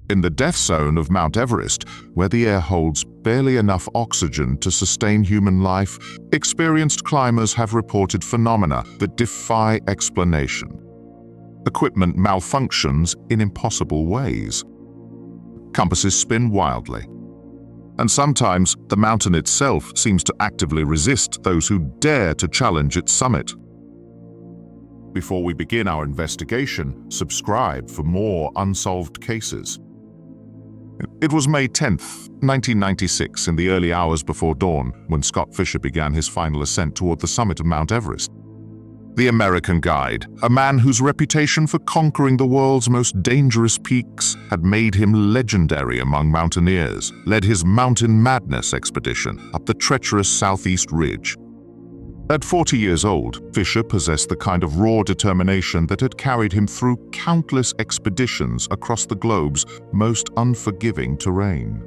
In the death zone of Mount Everest, where the air holds barely enough oxygen to sustain human life, experienced climbers have reported phenomena that defy explanation. Equipment malfunctions in impossible ways. Compasses spin wildly. And sometimes the mountain itself seems to actively resist those who dare to challenge its summit. Before we begin our investigation, subscribe for more unsolved cases. It was May 10th, 1996, in the early hours before dawn, when Scott Fischer began his final ascent toward the summit of Mount Everest. The American guide, a man whose reputation for conquering the world's most dangerous peaks had made him legendary among mountaineers, led his Mountain Madness expedition up the treacherous southeast ridge. At 40 years old, Fischer possessed the kind of raw determination that had carried him through countless expeditions across the globe's most unforgiving terrain.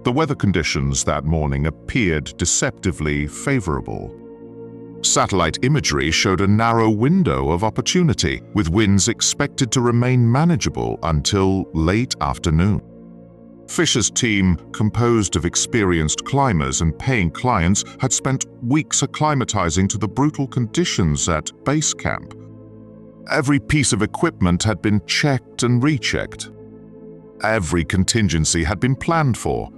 The weather conditions that morning appeared deceptively favorable. Satellite imagery showed a narrow window of opportunity, with winds expected to remain manageable until late afternoon. Fischer's team, composed of experienced climbers and paying clients, had spent weeks acclimatizing to the brutal conditions at base camp. Every piece of equipment had been checked and rechecked. Every contingency had been planned for.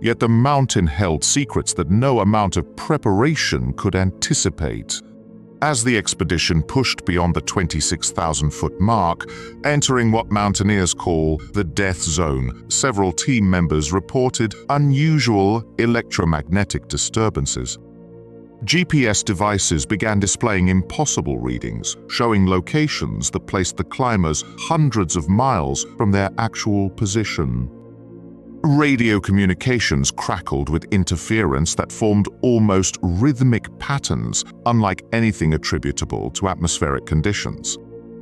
Yet the mountain held secrets that no amount of preparation could anticipate. As the expedition pushed beyond the 26,000-foot mark, entering what mountaineers call the death zone, several team members reported unusual electromagnetic disturbances. GPS devices began displaying impossible readings, showing locations that placed the climbers hundreds of miles from their actual position. Radio communications crackled with interference that formed almost rhythmic patterns, unlike anything attributable to atmospheric conditions.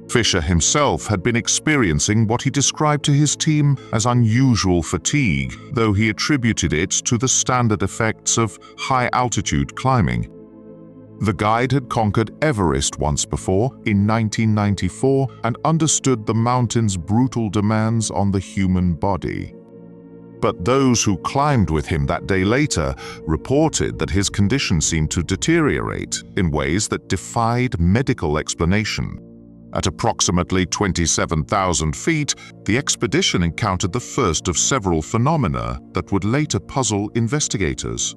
Fischer himself had been experiencing what he described to his team as unusual fatigue, though he attributed it to the standard effects of high-altitude climbing. The guide had conquered Everest once before, in 1994, and understood the mountain's brutal demands on the human body. But those who climbed with him that day later reported that his condition seemed to deteriorate in ways that defied medical explanation. At approximately 27,000 feet, the expedition encountered the first of several phenomena that would later puzzle investigators.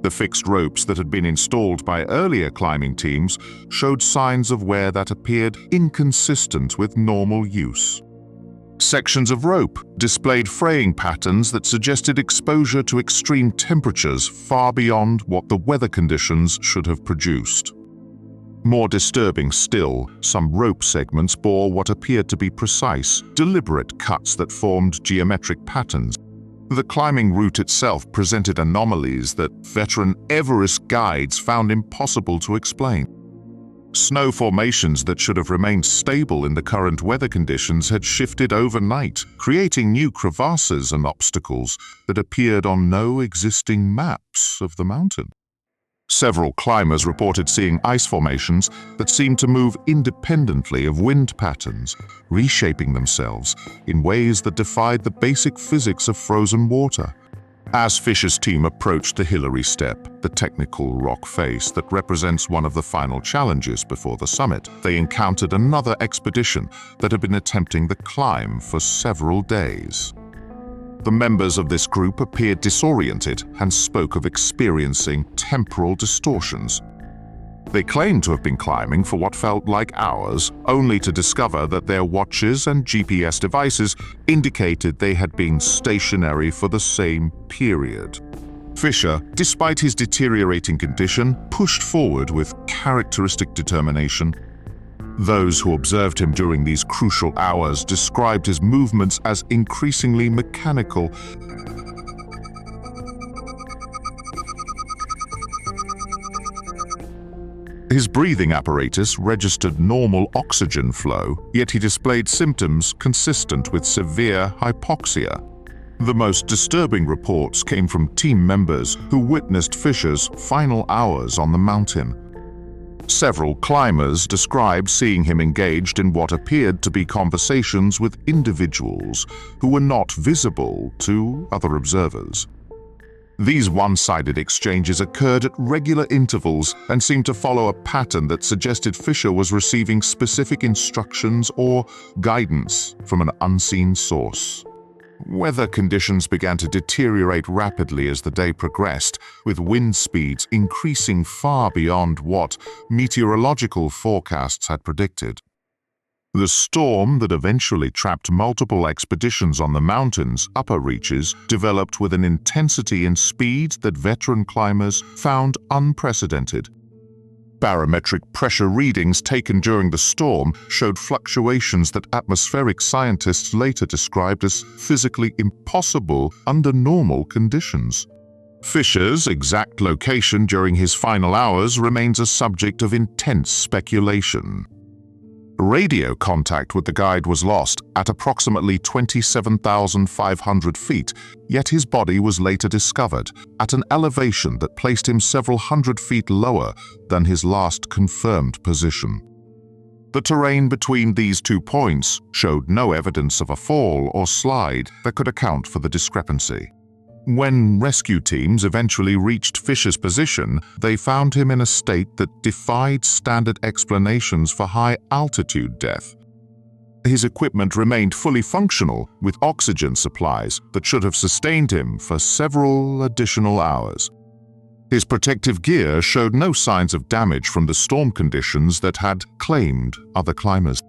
The fixed ropes that had been installed by earlier climbing teams showed signs of wear that appeared inconsistent with normal use. Sections of rope displayed fraying patterns that suggested exposure to extreme temperatures far beyond what the weather conditions should have produced. More disturbing still, some rope segments bore what appeared to be precise, deliberate cuts that formed geometric patterns. The climbing route itself presented anomalies that veteran Everest guides found impossible to explain. Snow formations that should have remained stable in the current weather conditions had shifted overnight, creating new crevasses and obstacles that appeared on no existing maps of the mountain. Several climbers reported seeing ice formations that seemed to move independently of wind patterns, reshaping themselves in ways that defied the basic physics of frozen water. As Fischer's team approached the Hillary Step, the technical rock face that represents one of the final challenges before the summit, they encountered another expedition that had been attempting the climb for several days. The members of this group appeared disoriented and spoke of experiencing temporal distortions. They claimed to have been climbing for what felt like hours, only to discover that their watches and GPS devices indicated they had been stationary for the same period. Fischer, despite his deteriorating condition, pushed forward with characteristic determination. Those who observed him during these crucial hours described his movements as increasingly mechanical. His breathing apparatus registered normal oxygen flow, yet he displayed symptoms consistent with severe hypoxia. The most disturbing reports came from team members who witnessed Fischer's final hours on the mountain. Several climbers described seeing him engaged in what appeared to be conversations with individuals who were not visible to other observers. These one-sided exchanges occurred at regular intervals and seemed to follow a pattern that suggested Fischer was receiving specific instructions or guidance from an unseen source. Weather conditions began to deteriorate rapidly as the day progressed, with wind speeds increasing far beyond what meteorological forecasts had predicted. The storm that eventually trapped multiple expeditions on the mountain's upper reaches developed with an intensity and speed that veteran climbers found unprecedented. Barometric pressure readings taken during the storm showed fluctuations that atmospheric scientists later described as physically impossible under normal conditions. Fischer's exact location during his final hours remains a subject of intense speculation. Radio contact with the guide was lost at approximately 27,500 feet, yet his body was later discovered at an elevation that placed him several hundred feet lower than his last confirmed position. The terrain between these 2 points showed no evidence of a fall or slide that could account for the discrepancy. When rescue teams eventually reached Fischer's position, they found him in a state that defied standard explanations for high-altitude death. His equipment remained fully functional, with oxygen supplies that should have sustained him for several additional hours. His protective gear showed no signs of damage from the storm conditions that had claimed other climbers.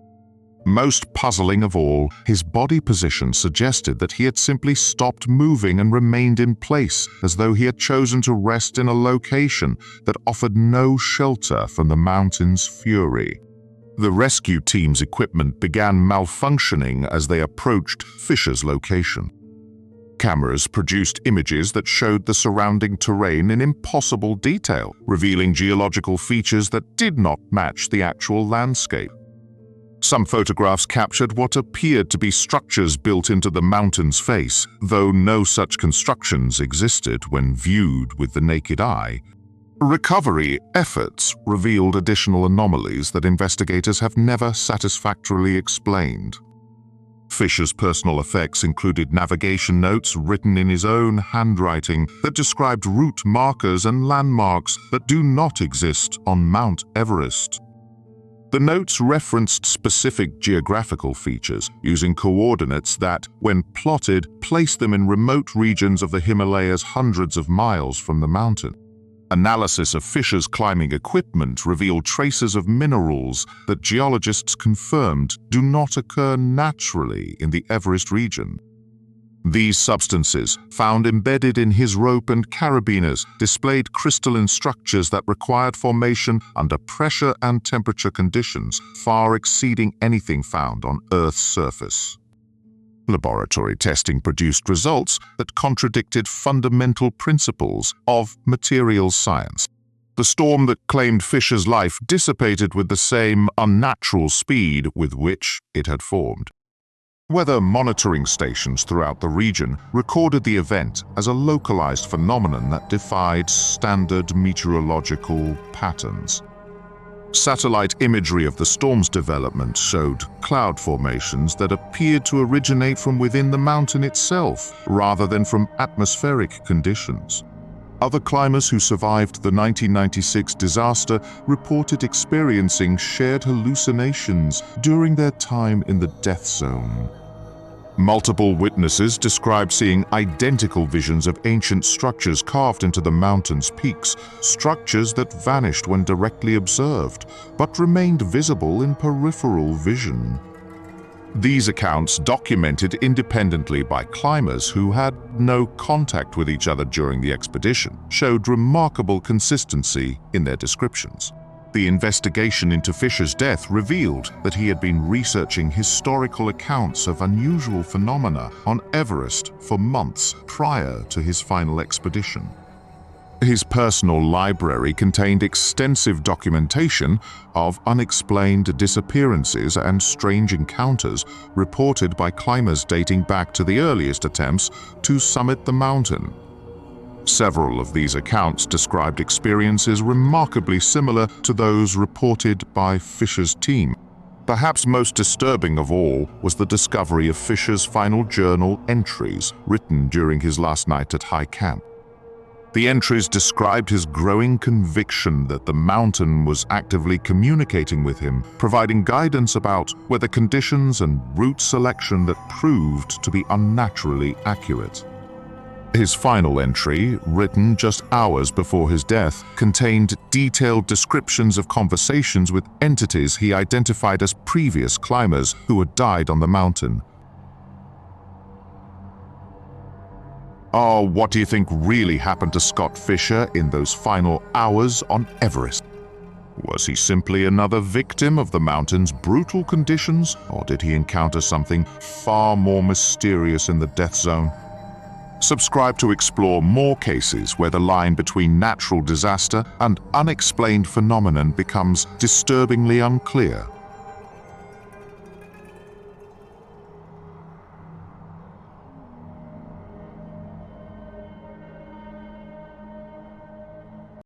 Most puzzling of all, his body position suggested that he had simply stopped moving and remained in place, as though he had chosen to rest in a location that offered no shelter from the mountain's fury. The rescue team's equipment began malfunctioning as they approached Fischer's location. Cameras produced images that showed the surrounding terrain in impossible detail, revealing geological features that did not match the actual landscape. Some photographs captured what appeared to be structures built into the mountain's face, though no such constructions existed when viewed with the naked eye. Recovery efforts revealed additional anomalies that investigators have never satisfactorily explained. Fischer's personal effects included navigation notes written in his own handwriting that described route markers and landmarks that do not exist on Mount Everest. The notes referenced specific geographical features, using coordinates that, when plotted, placed them in remote regions of the Himalayas hundreds of miles from the mountain. Analysis of Fischer's climbing equipment revealed traces of minerals that geologists confirmed do not occur naturally in the Everest region. These substances, found embedded in his rope and carabiners, displayed crystalline structures that required formation under pressure and temperature conditions far exceeding anything found on Earth's surface. Laboratory testing produced results that contradicted fundamental principles of materials science. The storm that claimed Fischer's life dissipated with the same unnatural speed with which it had formed. Weather monitoring stations throughout the region recorded the event as a localized phenomenon that defied standard meteorological patterns. Satellite imagery of the storm's development showed cloud formations that appeared to originate from within the mountain itself, rather than from atmospheric conditions. Other climbers who survived the 1996 disaster reported experiencing shared hallucinations during their time in the death zone. Multiple witnesses described seeing identical visions of ancient structures carved into the mountain's peaks, structures that vanished when directly observed, but remained visible in peripheral vision. These accounts, documented independently by climbers who had no contact with each other during the expedition, showed remarkable consistency in their descriptions. The investigation into Fischer's death revealed that he had been researching historical accounts of unusual phenomena on Everest for months prior to his final expedition. His personal library contained extensive documentation of unexplained disappearances and strange encounters reported by climbers dating back to the earliest attempts to summit the mountain. Several of these accounts described experiences remarkably similar to those reported by Fischer's team. Perhaps most disturbing of all was the discovery of Fischer's final journal entries written during his last night at high camp. The entries described his growing conviction that the mountain was actively communicating with him, providing guidance about weather conditions and route selection that proved to be unnaturally accurate. His final entry, written just hours before his death, contained detailed descriptions of conversations with entities he identified as previous climbers who had died on the mountain. Oh, what do you think really happened to Scott Fischer in those final hours on Everest? Was he simply another victim of the mountain's brutal conditions, or did he encounter something far more mysterious in the death zone? Subscribe to explore more cases where the line between natural disaster and unexplained phenomenon becomes disturbingly unclear.